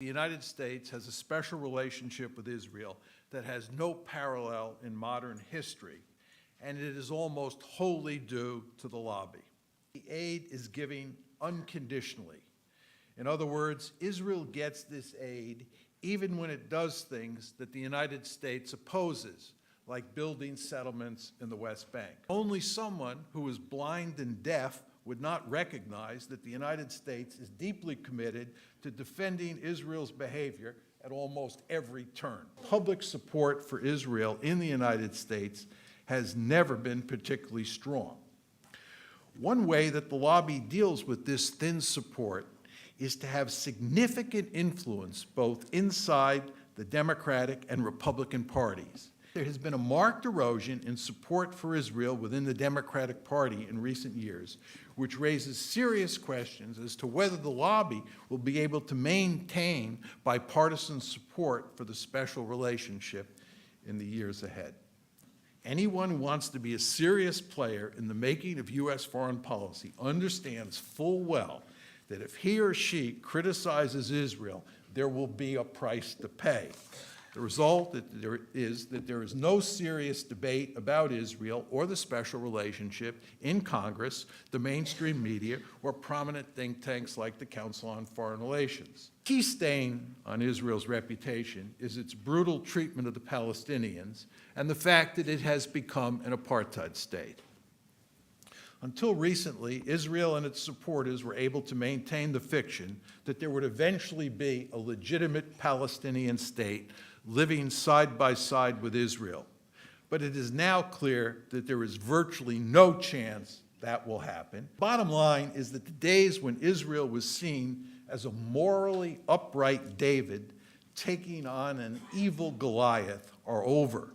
The United States has a special relationship with Israel that has no parallel in modern history, and it is almost wholly due to the lobby. The aid is given unconditionally. In other words, Israel gets this aid even when it does things that the United States opposes, like building settlements in the West Bank. Only someone who is blind and deaf would not recognize that the United States is deeply committed to defending Israel's behavior at almost every turn. Public support for Israel in the United States has never been particularly strong. One way that the lobby deals with this thin support is to have significant influence both inside the Democratic and Republican parties. There has been a marked erosion in support for Israel within the Democratic Party in recent years, which raises serious questions as to whether the lobby will be able to maintain bipartisan support for the special relationship in the years ahead. Anyone who wants to be a serious player in the making of U.S. foreign policy understands full well that if he or she criticizes Israel, there will be a price to pay. The result is that there is no serious debate about Israel or the special relationship in Congress, the mainstream media, or prominent think tanks like the Council on Foreign Relations. Key stain on Israel's reputation is its brutal treatment of the Palestinians and the fact that it has become an apartheid state. Until recently, Israel and its supporters were able to maintain the fiction that there would eventually be a legitimate Palestinian state living side by side with Israel. But it is now clear that there is virtually no chance that will happen. Bottom line is that the days when Israel was seen as a morally upright David taking on an evil Goliath are over.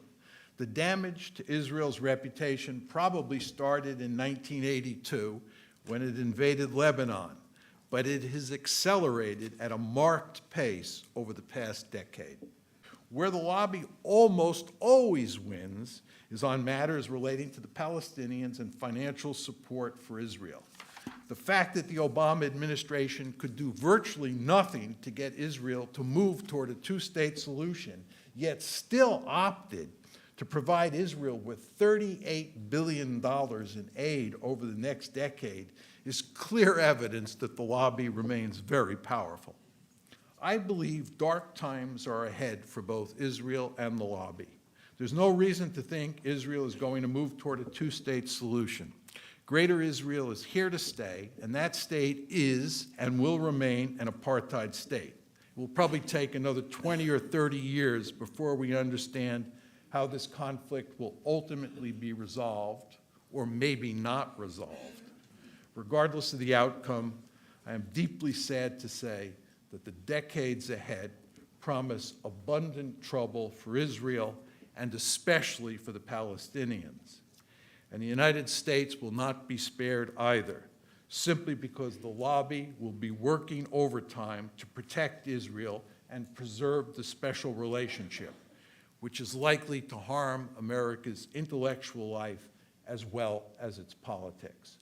The damage to Israel's reputation probably started in 1982 when it invaded Lebanon, but it has accelerated at a marked pace over the past decade. Where the lobby almost always wins is on matters relating to the Palestinians and financial support for Israel. The fact that the Obama administration could do virtually nothing to get Israel to move toward a two-state solution, yet still opted to provide Israel with $38 billion in aid over the next decade is clear evidence that the lobby remains very powerful. I believe dark times are ahead for both Israel and the lobby. There's no reason to think Israel is going to move toward a two-state solution. Greater Israel is here to stay, and that state is and will remain an apartheid state. It will probably take another 20 or 30 years before we understand how this conflict will ultimately be resolved, or maybe not resolved. Regardless of the outcome, I am deeply sad to say that the decades ahead promise abundant trouble for Israel and especially for the Palestinians. And the United States will not be spared either, simply because the lobby will be working overtime to protect Israel and preserve the special relationship, which is likely to harm America's intellectual life as well as its politics.